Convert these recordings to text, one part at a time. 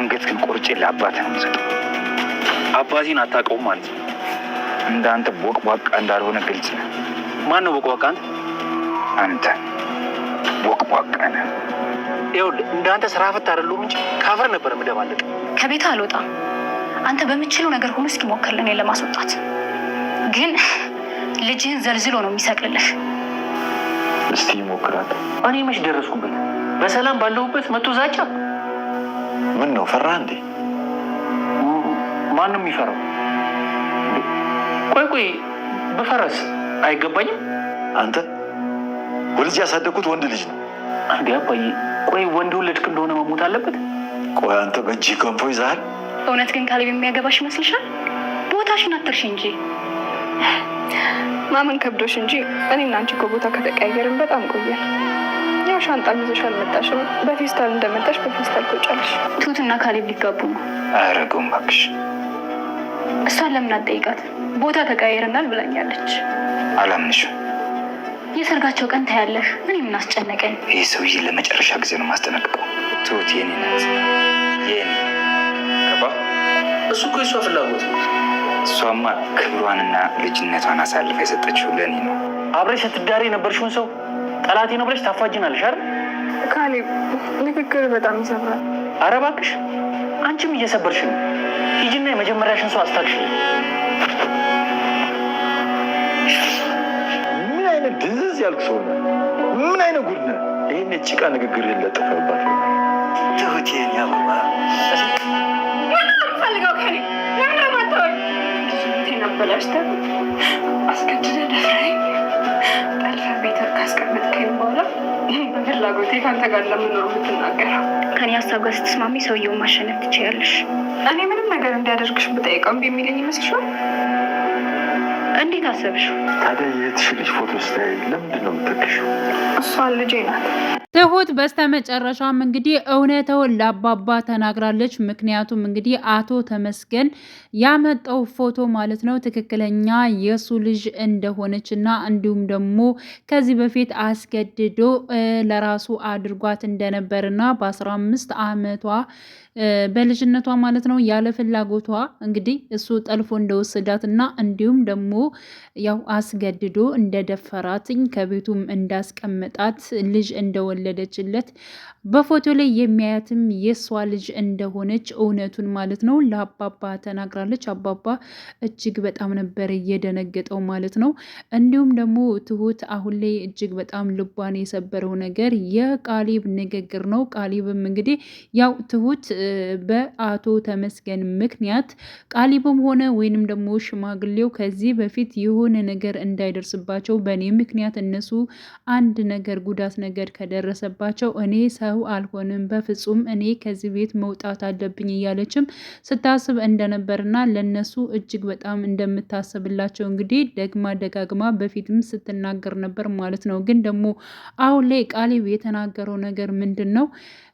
አንገትህን ቆርጬ ለአባትህ ነው የምሰጠው። አባቴን አታውቀውም ማለት ነው? እንዳንተ ቦቅቧቃ እንዳልሆነ ግልጽ ነው። ማን ነው ቦቅቧቃ? አንተ ቦቅቧቃ ነህ። ይኸውልህ እንዳንተ ስራ ፈት አይደለሁም እንጂ ካፈር ነበር የምደባለቅ። ከቤት አልወጣም። አንተ በምችለው ነገር ሁሉ እስኪሞክር እኔን ለማስወጣት፣ ግን ልጅህን ዘልዝሎ ነው የሚሰቅልልህ። እስቲ ሞክራት። እኔ መች ደረስኩበት? በሰላም ባለሁበት መቶ ዛቻ። ምን ነው ፈራ እንዴ? ማንም የሚፈራው? ቆይ በፈረስ አይገባኝም። አንተ ወልጅ ያሳደግኩት ወንድ ልጅ ነው እንዴ አባዬ? ቆይ ወንድ ወለድክ እንደሆነ መሞት አለበት? ቆይ አንተ በእጅ ገንፎ ይዘሃል? እውነት ግን ካሌብ የሚያገባሽ ይመስልሻል? ቦታሽን አትርሽ እንጂ። ማመን ከብዶሽ እንጂ እኔና አንቺ እኮ ቦታ ከተቀያየርን በጣም ቆየን። ያው ሻንጣ ይዘሽ አልመጣሽም። በፌስታል እንደመጣሽ በፌስታል ትወጫለሽ። ትሁትና ካሌብ ሊጋቡ ነው። አያረገውም እባክሽ። እሷን ለምን አትጠይቃት? ቦታ ተቀያይረናል ብላኛለች። አላምንሽም። የሰርጋቸው ቀን ታያለሽ። ምን የምናስጨነቀኝ? ይህ ሰውዬ ለመጨረሻ ጊዜ ነው ማስጠነቅቀው። ትሁት የኔ ናት፣ የኔ ገባ። እሱ እኮ የሷ ፍላጎት ነው። እሷማ ክብሯንና ልጅነቷን አሳልፋ የሰጠችው ለእኔ ነው። አብረሽ ስትዳሪ የነበርሽውን ሰው ጠላቴ ነው ብለሽ ታፋጅናለሽ አይደል? ካሌብ ንግግር በጣም ይሰብራል። ኧረ እባክሽ አንቺም እየሰበርሽ ነው። ሂጂና የመጀመሪያሽን ሰው አስታክሽ። ምን አይነት ድንዝዝ ያልክ ሰው ነህ? ምን አይነት ጉድ ነህ? ይህን የጭቃ ንግግር የለጠፈባት ትሁት የኔ አበባ። ፈልገው ከኔ ለምለማታወኝ ነበላሽተ አስገድደ ደፍረኝ ጠልፈ ቤት ካስቀመጥከኝ በኋላ በፍላጎቴ ከአንተ ጋር ለምኖር የምትናገረው። ከኔ ሀሳብ ጋር ስትስማሚ ሰውየውን ማሸነፍ ትችያለሽ። እኔ ምንም ነገር እንዲያደርግሽ ብጠይቀው እምቢ የሚለኝ ይመስልሻል? እንዴት አሰብሽው? ታዲያ የትሽ ልጅ ፎቶ ስታይ ለምንድን ነው የምትተክሽው? እሷን ልጄ ናት። ትሁት በስተመጨረሻም እንግዲህ እውነታውን ለአባባ ተናግራለች። ምክንያቱም እንግዲህ አቶ ተመስገን ያመጣው ፎቶ ማለት ነው ትክክለኛ የሱ ልጅ እንደሆነች እና እንዲሁም ደግሞ ከዚህ በፊት አስገድዶ ለራሱ አድርጓት እንደነበርና በ15 ዓመቷ በልጅነቷ ማለት ነው ያለ ፍላጎቷ እንግዲህ እሱ ጠልፎ እንደወሰዳትና እንዲሁም ደግሞ ያው አስገድዶ እንደደፈራትኝ ከቤቱም እንዳስቀመጣት ልጅ እንደወለደችለት በፎቶ ላይ የሚያያትም የሷ ልጅ እንደሆነች እውነቱን ማለት ነው ለአባባ ተናግራለች። አባባ እጅግ በጣም ነበር እየደነገጠው ማለት ነው። እንዲሁም ደግሞ ትሁት አሁን ላይ እጅግ በጣም ልቧን የሰበረው ነገር የቃሊብ ንግግር ነው። ቃሊብም እንግዲህ ያው ትሁት በአቶ ተመስገን ምክንያት ቃሊብም ሆነ ወይንም ደግሞ ሽማግሌው ከዚህ በፊት የሆነ ነገር እንዳይደርስባቸው በእኔ ምክንያት እነሱ አንድ ነገር ጉዳት ነገር ከደረሰባቸው እኔ ሰው አልሆንም፣ በፍጹም እኔ ከዚህ ቤት መውጣት አለብኝ እያለችም ስታስብ እንደነበርና ለነሱ እጅግ በጣም እንደምታስብላቸው እንግዲህ ደግማ ደጋግማ በፊትም ስትናገር ነበር ማለት ነው። ግን ደግሞ አሁን ላይ ቃሊብ የተናገረው ነገር ምንድን ነው?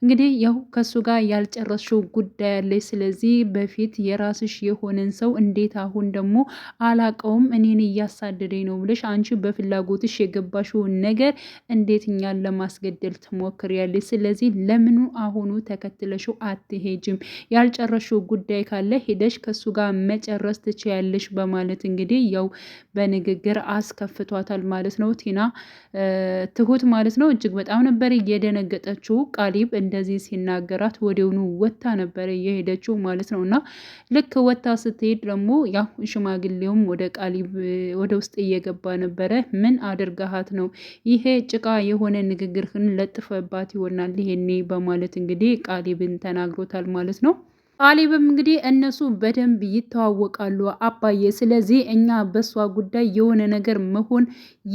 እንግዲህ ያው ከሱ ጋር ያልጨረስሽው ጉዳይ አለች። ስለዚህ በፊት የራስሽ የሆነን ሰው እንዴት አሁን ደግሞ አላቀውም እኔን እያሳደደኝ ነው ብለሽ አንቺ በፍላጎትሽ የገባሽውን ነገር እንዴት እኛን ለማስገደል ትሞክሪያለሽ? ስለዚህ ለምኑ አሁኑ ተከትለሽው አትሄጅም? ያልጨረስሽው ጉዳይ ካለ ሄደሽ ከሱ ጋር መጨረስ ትችያለሽ በማለት እንግዲህ ያው በንግግር አስከፍቷታል ማለት ነው። ቲና ትሁት ማለት ነው እጅግ በጣም ነበር እየደነገጠችው። ቃሊብ እንደዚህ ሲናገራት ወዲያውኑ ወታ ነበር እየሄደችው ማለት ነው። እና ልክ ወታ ስትሄድ ደግሞ ያው ሽማግሌውም ወደ ቃሊብ ወደ ውስጥ እየገባ ነበረ። ምን አድርጋሃት ነው? ይሄ ጭቃ የሆነ ንግግርህን ለጥፈባት ይሆናል ይሄኔ በማለት እንግዲህ ቃሊብን ተናግሮታል ማለት ነው። ቃሊብም እንግዲህ እነሱ በደንብ ይተዋወቃሉ አባዬ፣ ስለዚህ እኛ በሷ ጉዳይ የሆነ ነገር መሆን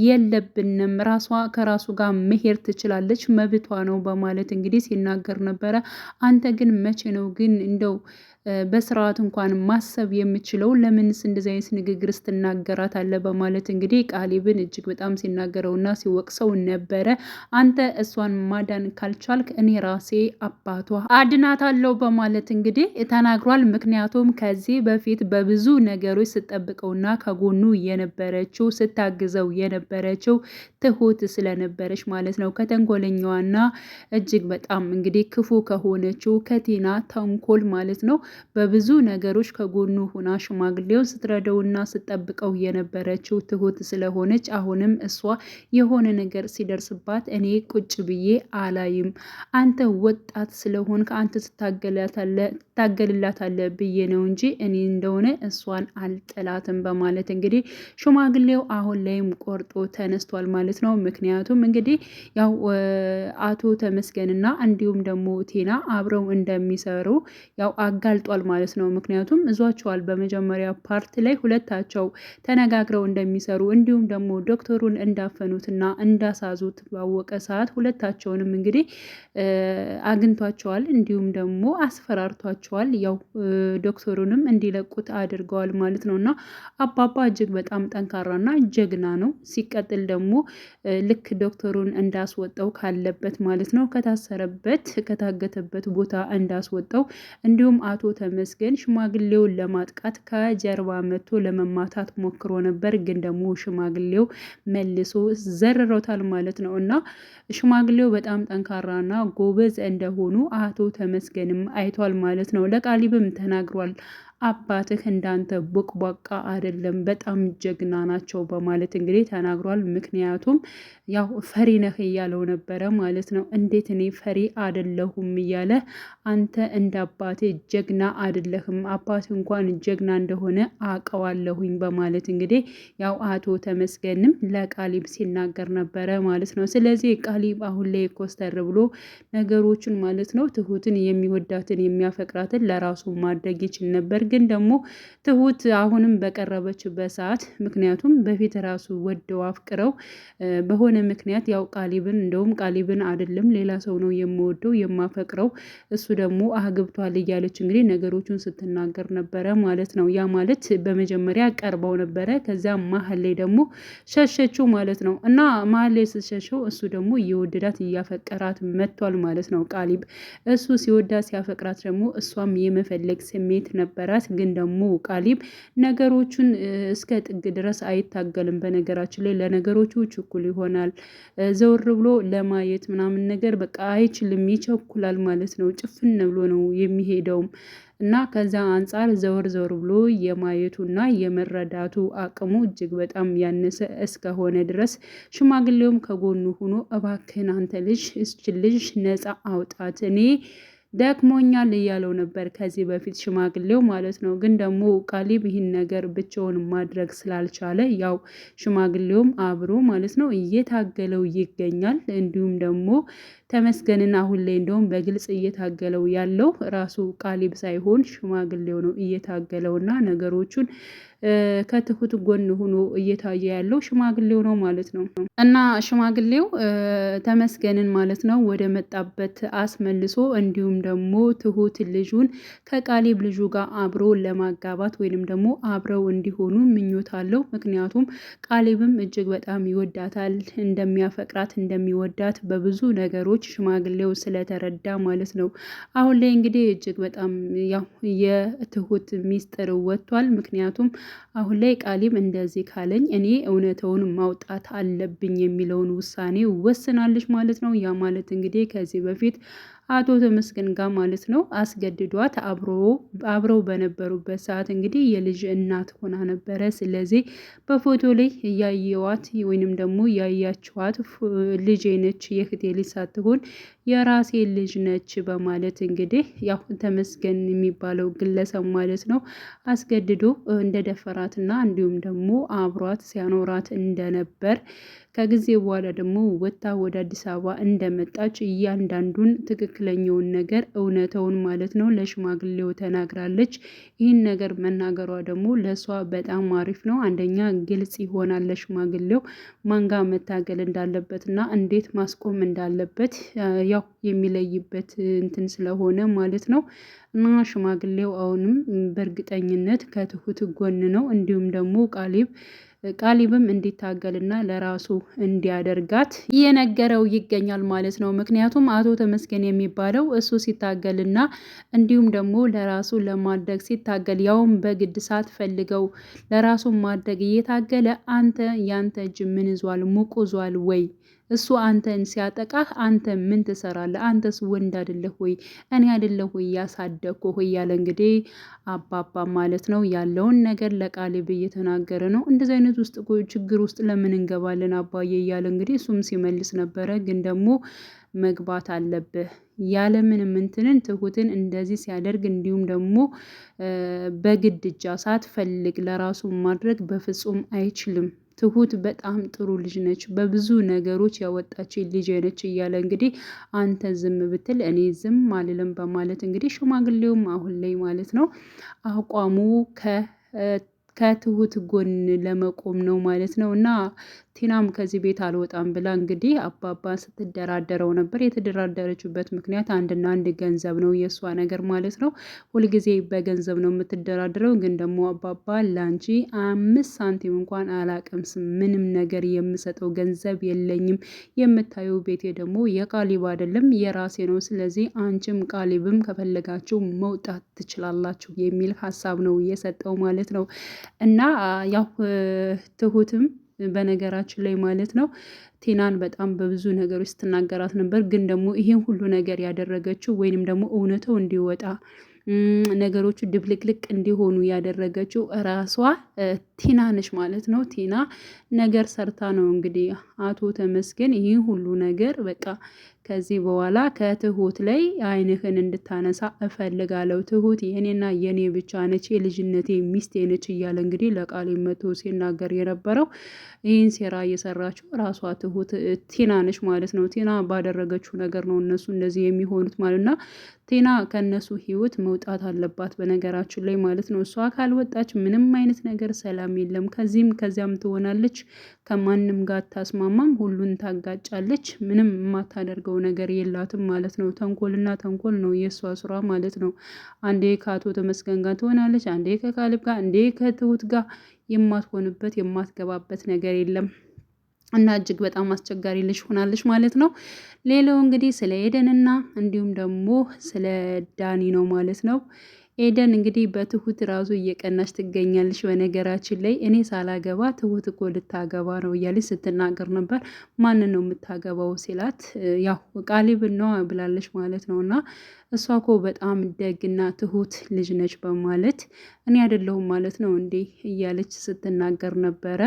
የለብንም፣ ራሷ ከራሱ ጋር መሄድ ትችላለች፣ መብቷ ነው በማለት እንግዲህ ሲናገር ነበረ። አንተ ግን መቼ ነው ግን እንደው በስርዓት እንኳን ማሰብ የምችለው ለምንስ እንደዚህ አይነት ንግግር ስትናገራታለህ? በማለት እንግዲህ ቃሊብን እጅግ በጣም ሲናገረውና ሲወቅሰው ነበረ። አንተ እሷን ማዳን ካልቻልክ እኔ ራሴ አባቷ አድናታለሁ በማለት እንግዲህ ተናግሯል። ምክንያቱም ከዚህ በፊት በብዙ ነገሮች ስትጠብቀውና ከጎኑ የነበረችው ስታግዘው የነበረችው ትሁት ስለነበረች ማለት ነው። ከተንኮለኛዋና እጅግ በጣም እንግዲህ ክፉ ከሆነችው ከቲና ተንኮል ማለት ነው በብዙ ነገሮች ከጎኑ ሆና ሽማግሌውን ስትረዳውና ስትጠብቀው የነበረችው ትሁት ስለሆነች አሁንም እሷ የሆነ ነገር ሲደርስባት እኔ ቁጭ ብዬ አላይም፣ አንተ ወጣት ስለሆንክ አንተ ትታገልላታለህ ብዬ ነው እንጂ እኔ እንደሆነ እሷን አልጠላትም በማለት እንግዲህ ሽማግሌው አሁን ላይም ቆርጦ ተነስቷል ማለት ነው። ምክንያቱም እንግዲህ ያው አቶ ተመስገንና እንዲሁም ደግሞ ቴና አብረው እንደሚሰሩ ያው አጋልጧል ማለት ነው። ምክንያቱም እዟቸዋል በመጀመሪያ ፓርት ላይ ሁለታቸው ተነጋግረው እንደሚሰሩ እንዲሁም ደግሞ ዶክተሩን እንዳፈኑትና እንዳሳዙት ባወቀ ሰዓት ሁለታቸውንም እንግዲህ አግኝቷቸዋል፣ እንዲሁም ደግሞ አስፈራርቷቸዋል። ያው ዶክተሩንም እንዲለቁት አድርገዋል ማለት ነው። እና አባባ እጅግ በጣም ጠንካራና ጀግና ነው። ሲቀጥል ደግሞ ልክ ዶክተሩን እንዳስወጣው ካለበት ማለት ነው ከታሰረበት ከታገተበት ቦታ እንዳስወጣው እንዲሁም አቶ ተመስገን ሽማግሌውን ለማጥቃት ከጀርባ መጥቶ ለመማታት ሞክሮ ነበር። ግን ደግሞ ሽማግሌው መልሶ ዘርሮታል ማለት ነው። እና ሽማግሌው በጣም ጠንካራና ጎበዝ እንደሆኑ አቶ ተመስገንም አይቷል ማለት ነው። ለቃሊብም ተናግሯል። አባትህ እንዳንተ ቦቅቧቃ አይደለም፣ በጣም ጀግና ናቸው በማለት እንግዲህ ተናግሯል። ምክንያቱም ያው ፈሪ ነህ እያለው ነበረ ማለት ነው። እንዴት እኔ ፈሪ አይደለሁም እያለ አንተ እንደ አባቴ ጀግና አይደለህም፣ አባቴ እንኳን ጀግና እንደሆነ አውቀዋለሁኝ በማለት እንግዲህ ያው አቶ ተመስገንም ለቃሊብ ሲናገር ነበረ ማለት ነው። ስለዚህ ቃሊብ አሁን ላይ ኮስተር ብሎ ነገሮችን ማለት ነው ትሁትን የሚወዳትን የሚያፈቅራትን ለራሱ ማድረግ ይችል ነበር። ግን ደግሞ ትሁት አሁንም በቀረበችበት ሰዓት ምክንያቱም በፊት ራሱ ወደው አፍቅረው በሆነ ምክንያት ያው ቃሊብን እንደውም ቃሊብን አይደለም ሌላ ሰው ነው የምወደው የማፈቅረው እሱ ደግሞ አግብቷል እያለች እንግዲህ ነገሮቹን ስትናገር ነበረ ማለት ነው። ያ ማለት በመጀመሪያ ቀርበው ነበረ፣ ከዛ መሀል ላይ ደግሞ ሸሸችው ማለት ነው። እና መሀል ላይ ስትሸሸው እሱ ደግሞ እየወደዳት እያፈቀራት መጥቷል ማለት ነው። ቃሊብ እሱ ሲወዳት ሲያፈቅራት ደግሞ እሷም የመፈለግ ስሜት ነበራት። ግን ደግሞ ቃሊብ ነገሮቹን እስከ ጥግ ድረስ አይታገልም። በነገራችን ላይ ለነገሮቹ ችኩል ይሆናል። ዘወር ብሎ ለማየት ምናምን ነገር በቃ አይችልም፣ ይቸኩላል ማለት ነው። ጭፍን ብሎ ነው የሚሄደውም እና ከዛ አንጻር ዘወር ብሎ የማየቱና የመረዳቱ አቅሙ እጅግ በጣም ያነሰ እስከሆነ ድረስ ሽማግሌውም ከጎኑ ሆኖ እባክህን አንተ ልጅ እስችን ልጅ ነፃ አውጣት እኔ ደክሞኛል እያለው ነበር ከዚህ በፊት ሽማግሌው ማለት ነው። ግን ደግሞ ቃሊብ ይህን ነገር ብቻውን ማድረግ ስላልቻለ ያው ሽማግሌውም አብሮ ማለት ነው እየታገለው ይገኛል። እንዲሁም ደግሞ ተመስገንን አሁን ላይ እንደውም በግልጽ እየታገለው ያለው ራሱ ቃሊብ ሳይሆን ሽማግሌው ነው እየታገለውና ነገሮቹን ከትሁት ጎን ሆኖ እየታየ ያለው ሽማግሌው ነው ማለት ነው። እና ሽማግሌው ተመስገንን ማለት ነው ወደ መጣበት አስመልሶ እንዲሁም ደግሞ ትሁት ልጁን ከቃሊብ ልጁ ጋር አብሮ ለማጋባት ወይንም ደግሞ አብረው እንዲሆኑ ምኞት አለው። ምክንያቱም ቃሊብም እጅግ በጣም ይወዳታል፣ እንደሚያፈቅራት እንደሚወዳት በብዙ ነገሮች ሽማግሌው ስለተረዳ ማለት ነው። አሁን ላይ እንግዲህ እጅግ በጣም ያው የትሁት ሚስጥር ወጥቷል። ምክንያቱም አሁን ላይ ቃሊብ እንደዚህ ካለኝ እኔ እውነታውን ማውጣት አለብኝ የሚለውን ውሳኔ ወስናለች ማለት ነው። ያ ማለት እንግዲህ ከዚህ በፊት አቶ ተመስገን ጋር ማለት ነው አስገድዷት አብረው በነበሩበት ሰዓት እንግዲህ የልጅ እናት ሆና ነበረ። ስለዚህ በፎቶ ላይ እያየዋት ወይንም ደግሞ ያያችኋት ልጄ ነች፣ የእህቴ ልጅ ሳትሆን የራሴ ልጅ ነች በማለት እንግዲህ ያው ተመስገን የሚባለው ግለሰብ ማለት ነው አስገድዶ እንደደፈራትና እንዲሁም ደግሞ አብሯት ሲያኖራት እንደነበር ከጊዜ በኋላ ደግሞ ወጣ ወደ አዲስ አበባ እንደመጣች እያንዳንዱን ትክክለኛውን ነገር እውነተውን ማለት ነው ለሽማግሌው ተናግራለች። ይህን ነገር መናገሯ ደግሞ ለእሷ በጣም አሪፍ ነው። አንደኛ ግልጽ ይሆናል ለሽማግሌው ማንጋ መታገል እንዳለበትና እንዴት ማስቆም እንዳለበት ያው የሚለይበት እንትን ስለሆነ ማለት ነው። እና ሽማግሌው አሁንም በእርግጠኝነት ከትሁት ጎን ነው። እንዲሁም ደግሞ ቃሊብም እንዲታገልና ለራሱ እንዲያደርጋት እየነገረው ይገኛል ማለት ነው። ምክንያቱም አቶ ተመስገን የሚባለው እሱ ሲታገልና እንዲሁም ደግሞ ለራሱ ለማድረግ ሲታገል ያውም በግድ ሳትፈልገው ለራሱ ማድረግ እየታገለ አንተ ያንተ እጅ ምን ይዟል? ሙቅ ይዟል ወይ? እሱ አንተን ሲያጠቃህ አንተ ምን ትሰራለህ? አንተስ ወንድ አይደለህ ወይ? እኔ አይደለሁ ወይ ያሳደግኩ ሆይ? ያለ እንግዲህ አባባ ማለት ነው ያለውን ነገር ለቃሊብ እየተናገረ ነው። እንደዚህ አይነት ውስጥ ችግር ውስጥ ለምን እንገባለን አባዬ እያለ እንግዲህ እሱም ሲመልስ ነበረ። ግን ደግሞ መግባት አለብህ ያለምንም እንትንን ትሁትን እንደዚህ ሲያደርግ እንዲሁም ደግሞ በግድ እጃ ሳትፈልግ ለራሱ ማድረግ በፍጹም አይችልም። ትሁት በጣም ጥሩ ልጅ ነች፣ በብዙ ነገሮች ያወጣች ልጅ ነች እያለ እንግዲህ አንተ ዝም ብትል እኔ ዝም አልልም በማለት እንግዲህ ሽማግሌውም አሁን ላይ ማለት ነው አቋሙ ከትሁት ጎን ለመቆም ነው ማለት ነው። እና ቲናም ከዚህ ቤት አልወጣም ብላ እንግዲህ አባባ ስትደራደረው ነበር። የተደራደረችበት ምክንያት አንድና አንድ ገንዘብ ነው፣ የእሷ ነገር ማለት ነው። ሁልጊዜ በገንዘብ ነው የምትደራደረው። ግን ደግሞ አባባ ላንቺ 5 ሳንቲም እንኳን አላቅምስ፣ ምንም ነገር የምሰጠው ገንዘብ የለኝም። የምታየው ቤቴ ደግሞ የቃሊብ አይደለም የራሴ ነው። ስለዚህ አንቺም ቃሊብም ከፈለጋችሁ መውጣት ትችላላችሁ የሚል ሀሳብ ነው የሰጠው ማለት ነው። እና ያው ትሁትም በነገራችን ላይ ማለት ነው ቲናን በጣም በብዙ ነገሮች ስትናገራት ነበር። ግን ደግሞ ይሄን ሁሉ ነገር ያደረገችው ወይንም ደግሞ እውነታው እንዲወጣ ነገሮቹ ድብልቅልቅ እንዲሆኑ ያደረገችው ራሷ ቲና ነች ማለት ነው። ቲና ነገር ሰርታ ነው እንግዲህ አቶ ተመስገን ይህን ሁሉ ነገር በቃ ከዚህ በኋላ ከትሁት ላይ አይንህን እንድታነሳ እፈልጋለሁ። ትሁት የኔና የኔ ብቻ ነች፣ የልጅነቴ ሚስቴ ነች እያለ እንግዲህ ለቃሊብ መቶ ሲናገር የነበረው ይህን ሴራ እየሰራችው ራሷ ትሁት ቲና ነች ማለት ነው። ቲና ባደረገችው ነገር ነው እነሱ እንደዚህ የሚሆኑት ማለት ነው። ቲና ከነሱ ህይወት መውጣት አለባት በነገራችን ላይ ማለት ነው። እሷ ካልወጣች ምንም አይነት ነገር ሰላም የለም። ከዚህም ከዚያም ትሆናለች፣ ከማንም ጋር ታስማማም፣ ሁሉን ታጋጫለች። ምንም የማታደርገው ነገር የላትም ማለት ነው። ተንኮልና ተንኮል ነው የእሷ ስራ ማለት ነው። አንዴ ከአቶ ተመስገን ጋር ትሆናለች፣ አንዴ ከቃሊብ ጋር፣ አንዴ ከትሁት ጋር። የማትሆንበት የማትገባበት ነገር የለም። እና እጅግ በጣም አስቸጋሪ ልጅ ሆናለች ማለት ነው። ሌላው እንግዲህ ስለ ኤደንና እንዲሁም ደግሞ ስለ ዳኒ ነው ማለት ነው። ኤደን እንግዲህ በትሁት ራሱ እየቀናች ትገኛለች። በነገራችን ላይ እኔ ሳላገባ ትሁት እኮ ልታገባ ነው እያለች ስትናገር ነበር። ማንን ነው የምታገባው ሲላት ያው ቃሊብን ነው ብላለች ማለት ነው። እና እሷ እኮ በጣም ደግና ትሁት ልጅ ነች በማለት እኔ አይደለሁም ማለት ነው እንዴ እያለች ስትናገር ነበረ።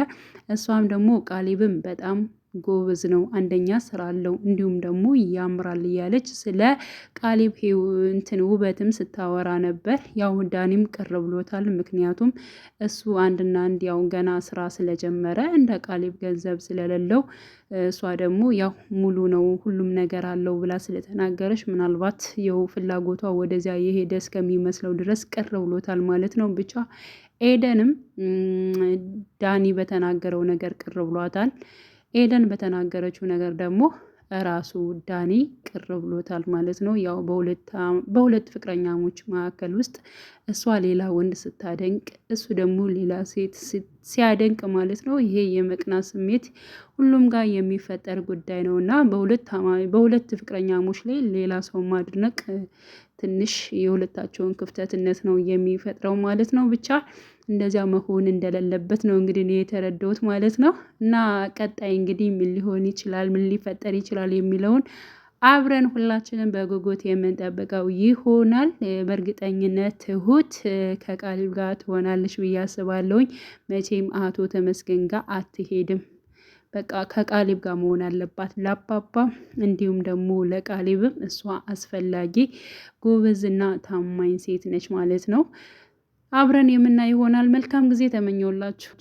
እሷም ደግሞ ቃሊብን በጣም ጎበዝ ነው፣ አንደኛ ስራ አለው፣ እንዲሁም ደግሞ ያምራል እያለች ስለ ቃሊብ እንትን ውበትም ስታወራ ነበር። ያው ዳኒም ቅር ብሎታል። ምክንያቱም እሱ አንድና አንድ ያው ገና ስራ ስለጀመረ እንደ ቃሊብ ገንዘብ ስለሌለው እሷ ደግሞ ያው ሙሉ ነው ሁሉም ነገር አለው ብላ ስለተናገረች ምናልባት የው ፍላጎቷ ወደዚያ የሄደ እስከሚመስለው ድረስ ቅር ብሎታል ማለት ነው። ብቻ ኤደንም ዳኒ በተናገረው ነገር ቅር ብሏታል። ኤደን በተናገረችው ነገር ደግሞ ራሱ ዳኒ ቅር ብሎታል ማለት ነው። ያው በሁለት ፍቅረኛሞች መካከል ውስጥ እሷ ሌላ ወንድ ስታደንቅ እሱ ደግሞ ሌላ ሴት ሲያደንቅ ማለት ነው። ይሄ የመቅናት ስሜት ሁሉም ጋር የሚፈጠር ጉዳይ ነው እና በሁለት ፍቅረኛሞች ላይ ሌላ ሰው ማድነቅ ትንሽ የሁለታቸውን ክፍተትነት ነው የሚፈጥረው ማለት ነው። ብቻ እንደዚያ መሆን እንደሌለበት ነው እንግዲህ እኔ የተረዳሁት ማለት ነው። እና ቀጣይ እንግዲህ ምን ሊሆን ይችላል፣ ምን ሊፈጠር ይችላል የሚለውን አብረን ሁላችንም በጉጉት የምንጠብቀው ይሆናል። በእርግጠኝነት ትሁት ከቃሊብ ጋር ትሆናለች ብዬ አስባለሁኝ። መቼም አቶ ተመስገን ጋር አትሄድም። በቃ ከቃሊብ ጋር መሆን አለባት፣ ለአባባ እንዲሁም ደግሞ ለቃሊብም እሷ አስፈላጊ ጎበዝና ታማኝ ሴት ነች ማለት ነው። አብረን የምናይ ይሆናል። መልካም ጊዜ ተመኘውላችሁ።